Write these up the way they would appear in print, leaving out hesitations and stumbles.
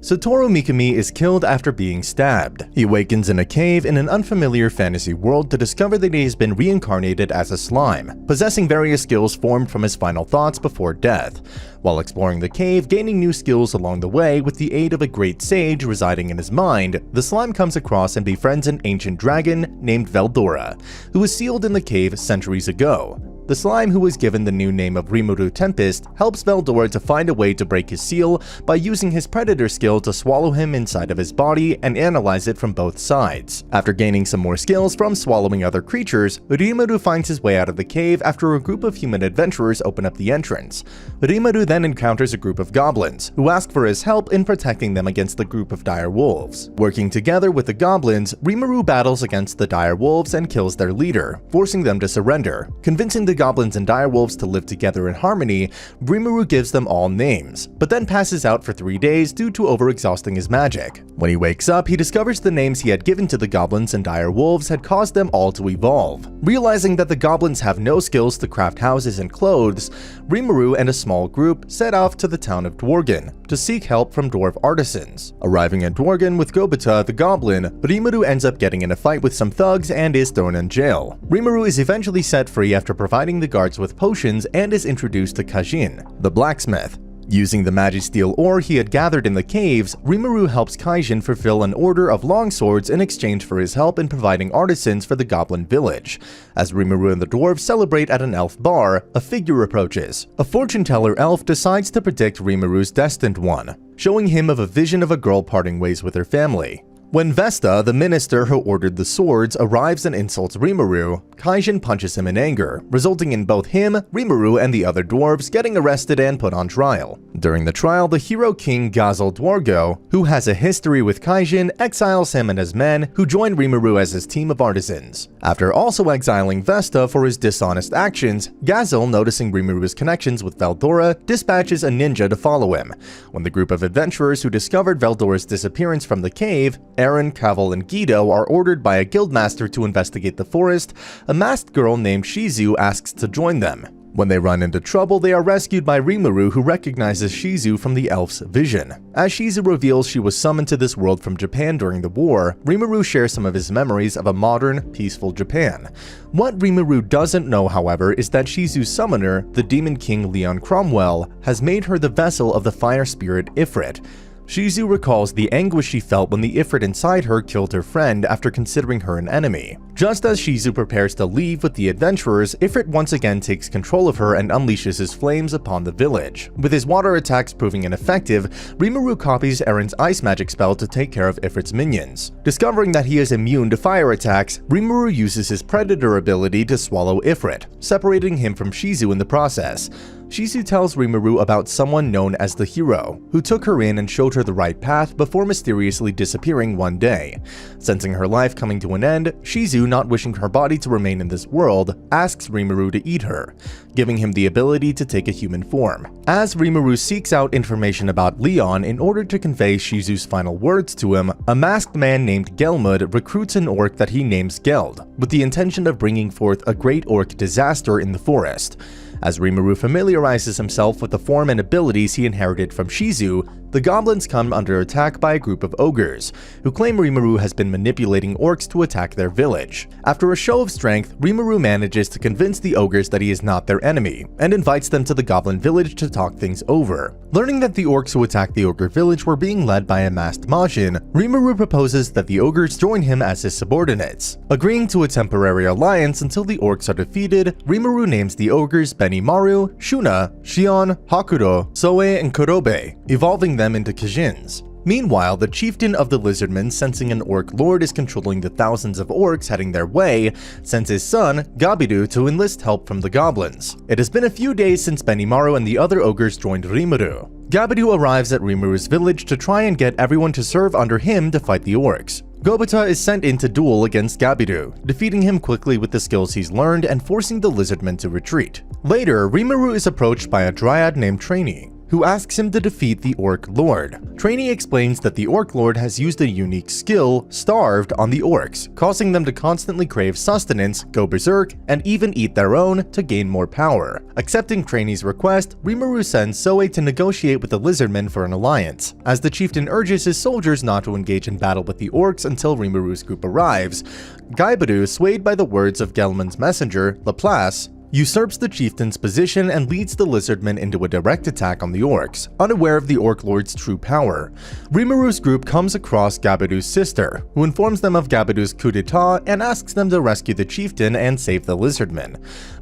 Satoru Mikami is killed after being stabbed. He awakens in a cave in an unfamiliar fantasy world to discover that he has been reincarnated as a slime, possessing various skills formed from his final thoughts before death. While exploring the cave, gaining new skills along the way with the aid of a great sage residing in his mind, the slime comes across and befriends an ancient dragon named Veldora, who was sealed in the cave centuries ago. The slime, who was given the new name of Rimuru Tempest, helps Veldora to find a way to break his seal by using his predator skill to swallow him inside of his body and analyze it from both sides. After gaining some more skills from swallowing other creatures, Rimuru finds his way out of the cave after a group of human adventurers open up the entrance. Rimuru then encounters a group of goblins, who ask for his help in protecting them against the group of dire wolves. Working together with the goblins, Rimuru battles against the dire wolves and kills their leader, forcing them to surrender. Convincing the goblins and direwolves to live together in harmony, Rimuru gives them all names, but then passes out for 3 days due to overexhausting his magic. When he wakes up, he discovers the names he had given to the goblins and direwolves had caused them all to evolve. Realizing that the goblins have no skills to craft houses and clothes, Rimuru and a small group set off to the town of Dworgen to seek help from dwarf artisans. Arriving at Dworgen with Gobita the goblin, Rimuru ends up getting in a fight with some thugs and is thrown in jail. Rimuru is eventually set free after providing the guards with potions and is introduced to Kajin, the blacksmith. Using the magisteel ore he had gathered in the caves, Rimuru helps Kajin fulfill an order of longswords in exchange for his help in providing artisans for the goblin village. As Rimuru and the dwarves celebrate at an elf bar, a figure approaches. A fortune-teller elf decides to predict Rimuru's destined one, showing him of a vision of a girl parting ways with her family. When Vesta, the minister who ordered the swords, arrives and insults Rimuru, Kajin punches him in anger, resulting in both him, Rimuru, and the other dwarves getting arrested and put on trial. During the trial, the hero king Gazel Dwargo, who has a history with Kajin, exiles him and his men, who join Rimuru as his team of artisans. After also exiling Vesta for his dishonest actions, Gazel, noticing Rimuru's connections with Veldora, dispatches a ninja to follow him. When the group of adventurers who discovered Veldora's disappearance from the cave, Aaron, Kaval, and Guido, are ordered by a guildmaster to investigate the forest, a masked girl named Shizu asks to join them. When they run into trouble, they are rescued by Rimuru, who recognizes Shizu from the elf's vision. As Shizu reveals she was summoned to this world from Japan during the war, Rimuru shares some of his memories of a modern, peaceful Japan. What Rimuru doesn't know, however, is that Shizu's summoner, the demon king Leon Cromwell, has made her the vessel of the fire spirit Ifrit. Shizu recalls the anguish she felt when the Ifrit inside her killed her friend after considering her an enemy. Just as Shizu prepares to leave with the adventurers, Ifrit once again takes control of her and unleashes his flames upon the village. With his water attacks proving ineffective, Rimuru copies Aaron's ice magic spell to take care of Ifrit's minions. Discovering that he is immune to fire attacks, Rimuru uses his predator ability to swallow Ifrit, separating him from Shizu in the process. Shizu tells Rimuru about someone known as the Hero, who took her in and showed her the right path before mysteriously disappearing one day. Sensing her life coming to an end, Shizu, not wishing her body to remain in this world, asks Rimuru to eat her, giving him the ability to take a human form. As Rimuru seeks out information about Leon in order to convey Shizu's final words to him, a masked man named Gelmud recruits an orc that he names Geld, with the intention of bringing forth a great orc disaster in the forest. As Rimuru familiarizes himself with the form and abilities he inherited from Shizu, the goblins come under attack by a group of ogres, who claim Rimuru has been manipulating orcs to attack their village. After a show of strength, Rimuru manages to convince the ogres that he is not their enemy, and invites them to the goblin village to talk things over. Learning that the orcs who attacked the ogre village were being led by a masked Majin, Rimuru proposes that the ogres join him as his subordinates. Agreeing to a temporary alliance until the orcs are defeated, Rimuru names the ogres Benimaru, Shuna, Shion, Hakuro, Soe, and Kurobe, evolving them into Kajins. Meanwhile, the chieftain of the Lizardmen, sensing an orc lord is controlling the thousands of orcs heading their way, sends his son, Gabiru, to enlist help from the goblins. It has been a few days since Benimaru and the other ogres joined Rimuru. Gabiru arrives at Rimuru's village to try and get everyone to serve under him to fight the orcs. Gobita is sent in to duel against Gabiru, defeating him quickly with the skills he's learned and forcing the Lizardmen to retreat. Later, Rimuru is approached by a dryad named Trainee, who asks him to defeat the Orc Lord. Trainee explains that the Orc Lord has used a unique skill, Starved, on the orcs, causing them to constantly crave sustenance, go berserk, and even eat their own to gain more power. Accepting Trainee's request, Rimuru sends Soe to negotiate with the Lizardmen for an alliance. As the chieftain urges his soldiers not to engage in battle with the orcs until Rimuru's group arrives, Gaiburu, swayed by the words of Gelman's messenger, Laplace, usurps the chieftain's position and leads the Lizardmen into a direct attack on the orcs, unaware of the Orc Lord's true power. Rimuru's group comes across Gabidu's sister, who informs them of Gabidu's coup d'etat and asks them to rescue the chieftain and save the Lizardmen.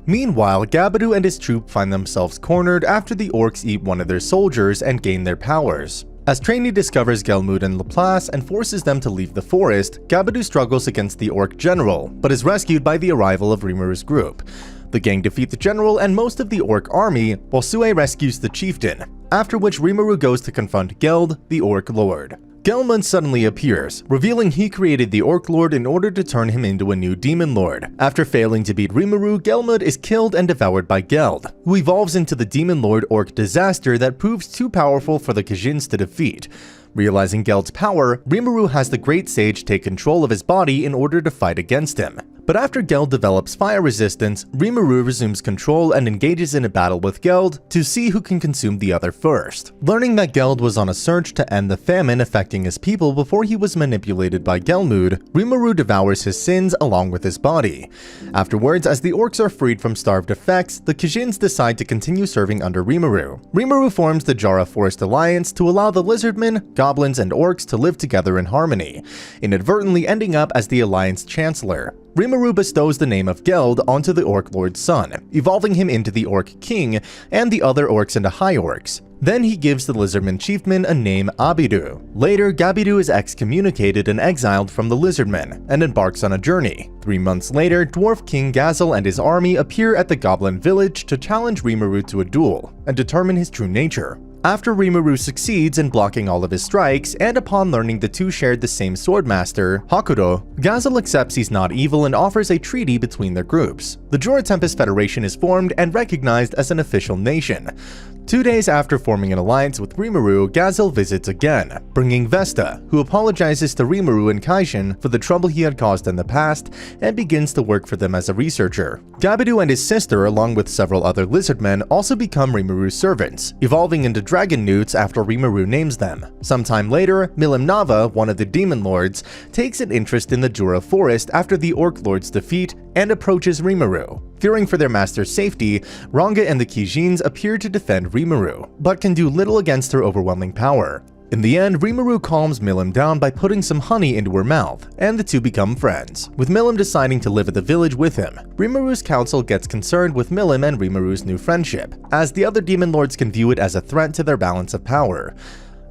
Meanwhile, Gabidu and his troop find themselves cornered after the orcs eat one of their soldiers and gain their powers. As Trainee discovers Gelmud and Laplace and forces them to leave the forest, Gabidu struggles against the orc general, but is rescued by the arrival of Rimuru's group. The gang defeat the general and most of the orc army, while Sue rescues the chieftain, after which Rimuru goes to confront Geld, the Orc Lord. Gelmund suddenly appears, revealing he created the Orc Lord in order to turn him into a new Demon Lord. After failing to beat Rimuru, Gelmund is killed and devoured by Geld, who evolves into the Demon Lord Orc Disaster that proves too powerful for the Kijins to defeat. Realizing Geld's power, Rimuru has the Great Sage take control of his body in order to fight against him. But after Geld develops fire resistance, Rimuru resumes control and engages in a battle with Geld to see who can consume the other first. Learning that Geld was on a search to end the famine affecting his people before he was manipulated by Gelmud, Rimuru devours his sins along with his body. Afterwards, as the orcs are freed from starved effects, the Kijins decide to continue serving under Rimuru. Rimuru forms the Jara Forest Alliance to allow the Lizardmen, goblins, and orcs to live together in harmony, inadvertently ending up as the Alliance Chancellor. Rimuru bestows the name of Geld onto the Orc Lord's son, evolving him into the Orc King and the other orcs into High Orcs. Then he gives the Lizardman chiefman a name Abidu. Later, Gabidu is excommunicated and exiled from the Lizardmen, and embarks on a journey. 3 months later, Dwarf King Gazel and his army appear at the Goblin Village to challenge Rimuru to a duel, and determine his true nature. After Rimuru succeeds in blocking all of his strikes, and upon learning the two shared the same swordmaster, Hakuro, Gazel accepts he's not evil and offers a treaty between their groups. The Jura Tempest Federation is formed and recognized as an official nation. 2 days after forming an alliance with Rimuru, Gazel visits again, bringing Vesta, who apologizes to Rimuru and Kaishin for the trouble he had caused in the past, and begins to work for them as a researcher. Gabidu and his sister, along with several other lizardmen, also become Rimuru's servants, evolving into dragon newts after Rimuru names them. Sometime later, Milim Nava, one of the demon lords, takes an interest in the Jura Forest after the Orc Lord's defeat and approaches Rimuru. Fearing for their master's safety, Ranga and the Kijins appear to defend Rimuru, but can do little against her overwhelming power. In the end, Rimuru calms Milim down by putting some honey into her mouth, and the two become friends, with Milim deciding to live at the village with him. Rimuru's council gets concerned with Milim and Rimuru's new friendship, as the other demon lords can view it as a threat to their balance of power.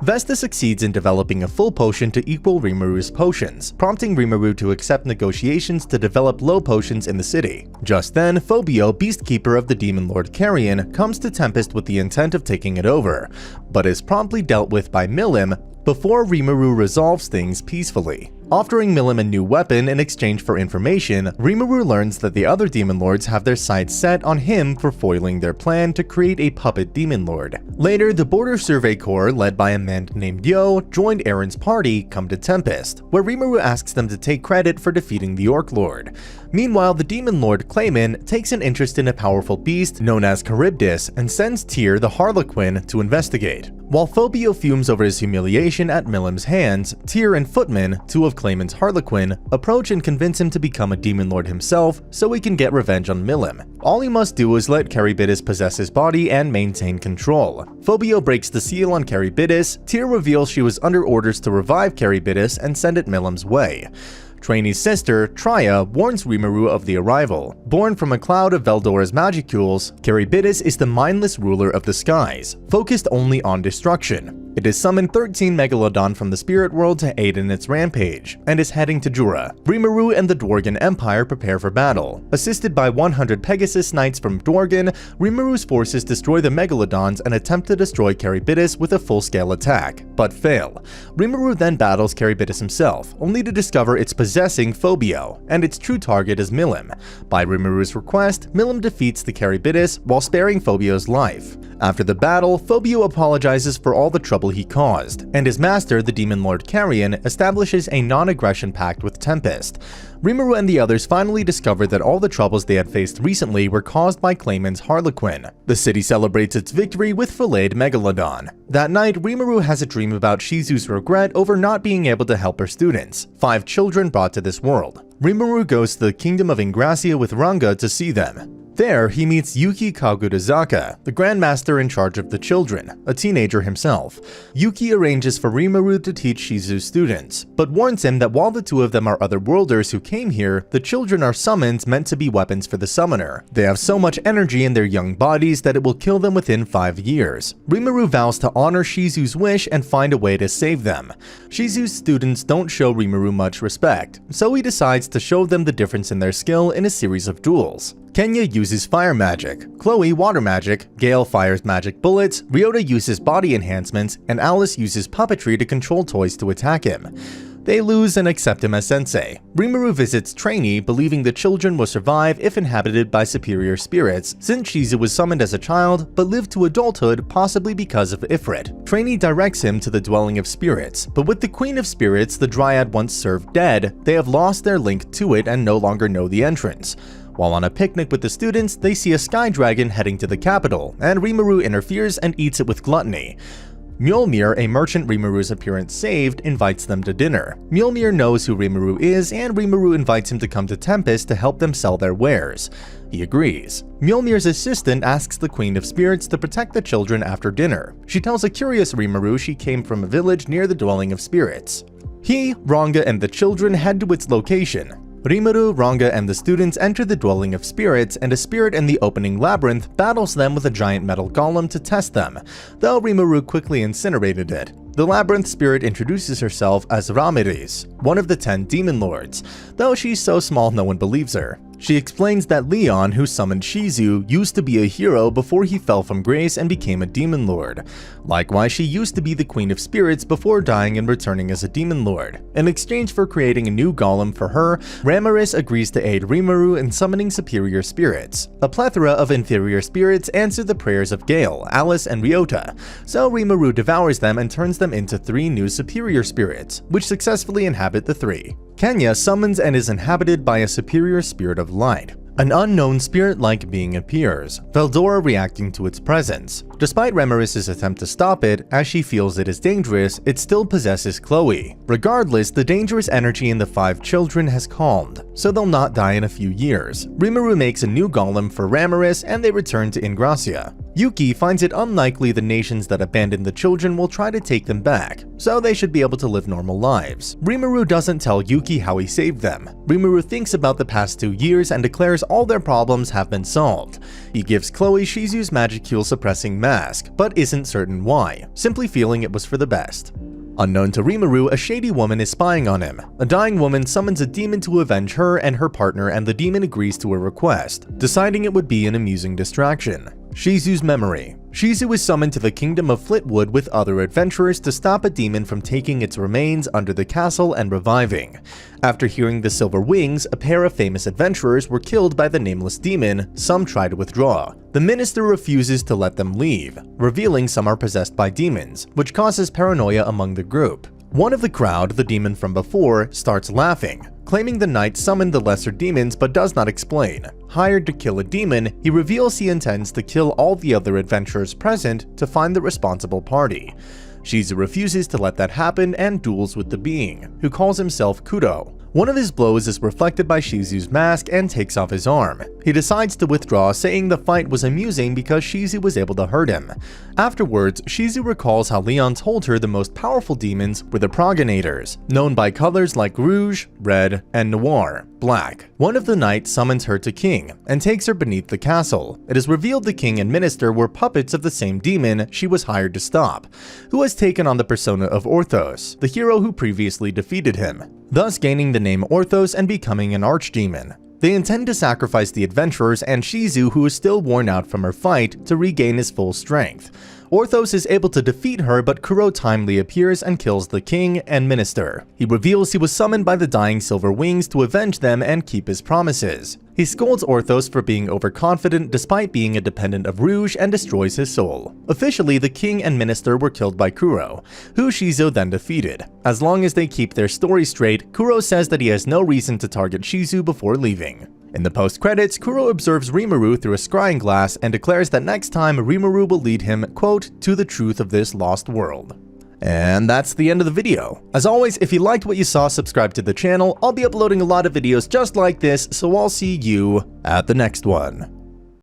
Vesta succeeds in developing a full potion to equal Rimuru's potions, prompting Rimuru to accept negotiations to develop low potions in the city. Just then, Phobio, Beastkeeper of the Demon Lord Carrion, comes to Tempest with the intent of taking it over, but is promptly dealt with by Milim before Rimuru resolves things peacefully. Offering Milim a new weapon in exchange for information, Rimuru learns that the other demon lords have their sights set on him for foiling their plan to create a puppet demon lord. Later, the Border Survey Corps, led by a man named Yo, joined Aaron's party, come to Tempest, where Rimuru asks them to take credit for defeating the Orc Lord. Meanwhile, the demon lord Clayman takes an interest in a powerful beast known as Charybdis and sends Tyr the Harlequin to investigate. While Phobio fumes over his humiliation at Milim's hands, Tyr and Footman, two of Clayman's Harlequin, approach and convince him to become a demon lord himself so he can get revenge on Milim. All he must do is let Charybdis possess his body and maintain control. Phobio breaks the seal on Charybdis, Tyr reveals she was under orders to revive Charybdis and send it Milim's way. Trainee's sister, Traya, warns Rimuru of the arrival. Born from a cloud of Veldora's magicules, Charybdis is the mindless ruler of the skies, focused only on destruction. It has summoned 13 Megalodon from the spirit world to aid in its rampage, and is heading to Jura. Rimuru and the Dworgen Empire prepare for battle. Assisted by 100 Pegasus Knights from Dworgen, Rimuru's forces destroy the Megalodons and attempt to destroy Charybdis with a full-scale attack, but fail. Rimuru then battles Charybdis himself, only to discover it's possessing Phobio, and its true target is Milim. By Rimuru's request, Milim defeats the Charybdis while sparing Phobio's life. After the battle, Phobio apologizes for all the trouble he caused, and his master, the Demon Lord Carrion, establishes a non-aggression pact with Tempest. Rimuru and the others finally discover that all the troubles they had faced recently were caused by Clayman's Harlequin. The city celebrates its victory with filleted Megalodon. That night, Rimuru has a dream about Shizu's regret over not being able to help her students, 5 children brought to this world. Rimuru goes to the kingdom of Ingracia with Ranga to see them. There, he meets Yuki Kagurazaka, the Grandmaster in charge of the children, a teenager himself. Yuki arranges for Rimuru to teach Shizu's students, but warns him that while the two of them are otherworlders who came here, the children are summons meant to be weapons for the summoner. They have so much energy in their young bodies that it will kill them within 5 years. Rimuru vows to honor Shizu's wish and find a way to save them. Shizu's students don't show Rimuru much respect, so he decides to show them the difference in their skill in a series of duels. Kenya uses fire magic, Chloe water magic, Gale fires magic bullets, Ryota uses body enhancements, and Alice uses puppetry to control toys to attack him. They lose and accept him as sensei. Rimuru visits Trainee, believing the children will survive if inhabited by superior spirits, since Shizu was summoned as a child but lived to adulthood possibly because of Ifrit. Trainee directs him to the dwelling of spirits, but with the Queen of Spirits the Dryad once served dead, they have lost their link to it and no longer know the entrance. While on a picnic with the students, they see a sky dragon heading to the capital, and Rimuru interferes and eats it with gluttony. Mjolnir, a merchant Rimuru's appearance saved, invites them to dinner. Mjolnir knows who Rimuru is, and Rimuru invites him to come to Tempest to help them sell their wares. He agrees. Mjolnir's assistant asks the Queen of Spirits to protect the children after dinner. She tells a curious Rimuru she came from a village near the dwelling of spirits. He, Ranga, and the children head to its location. Rimuru, Ranga, and the students enter the dwelling of spirits, and a spirit in the opening labyrinth battles them with a giant metal golem to test them, though Rimuru quickly incinerated it. The labyrinth spirit introduces herself as Ramiris, one of the 10 demon lords, though she's so small no one believes her. She explains that Leon, who summoned Shizu, used to be a hero before he fell from grace and became a demon lord. Likewise, she used to be the Queen of Spirits before dying and returning as a demon lord. In exchange for creating a new golem for her, Ramiris agrees to aid Rimuru in summoning superior spirits. A plethora of inferior spirits answer the prayers of Gale, Alice, and Ryota, so Rimuru devours them and turns them into 3 new superior spirits, which successfully inhabit the 3. Kenya summons and is inhabited by a superior spirit of light. An unknown spirit-like being appears, Veldora reacting to its presence. Despite Ramiris' attempt to stop it, as she feels it is dangerous, it still possesses Chloe. Regardless, the dangerous energy in the 5 children has calmed, so they'll not die in a few years. Rimuru makes a new golem for Ramiris and they return to Ingracia. Yuki finds it unlikely the nations that abandoned the children will try to take them back, so they should be able to live normal lives. Rimuru doesn't tell Yuki how he saved them. Rimuru thinks about the past 2 years and declares all their problems have been solved. He gives Chloe Shizu's magicule suppressing mask, but isn't certain why, simply feeling it was for the best. Unknown to Rimuru, a shady woman is spying on him. A dying woman summons a demon to avenge her and her partner, and the demon agrees to her request, deciding it would be an amusing distraction. Shizu's memory. Shizu is summoned to the kingdom of Flitwood with other adventurers to stop a demon from taking its remains under the castle and reviving. After hearing the Silver Wings, a pair of famous adventurers were killed by the nameless demon. Some try to withdraw. The minister refuses to let them leave, revealing some are possessed by demons, which causes paranoia among the group. One of the crowd, the demon from before, starts laughing, claiming the knight summoned the lesser demons but does not explain. Hired to kill a demon, he reveals he intends to kill all the other adventurers present to find the responsible party. Shizu refuses to let that happen and duels with the being, who calls himself Kudo. One of his blows is reflected by Shizu's mask and takes off his arm. He decides to withdraw, saying the fight was amusing because Shizu was able to hurt him. Afterwards, Shizu recalls how Leon told her the most powerful demons were the progenitors, known by colors like rouge, red, and noir, black. One of the knights summons her to King and takes her beneath the castle. It is revealed the king and minister were puppets of the same demon she was hired to stop, who has taken on the persona of Orthos, the hero who previously defeated him, thus gaining the name Orthos and becoming an archdemon. They intend to sacrifice the adventurers and Shizu, who is still worn out from her fight, to regain his full strength. Orthos is able to defeat her, but Kuro timely appears and kills the king and minister. He reveals he was summoned by the dying Silver Wings to avenge them and keep his promises. He scolds Orthos for being overconfident despite being a dependent of Rouge and destroys his soul. Officially, the king and minister were killed by Kuro, who Shizo then defeated. As long as they keep their story straight, Kuro says that he has no reason to target Shizu before leaving. In the post-credits, Kuro observes Rimuru through a scrying glass and declares that next time Rimuru will lead him, quote, to the truth of this lost world. And that's the end of the video. As always, if you liked what you saw, subscribe to the channel. I'll be uploading a lot of videos just like this, so I'll see you at the next one.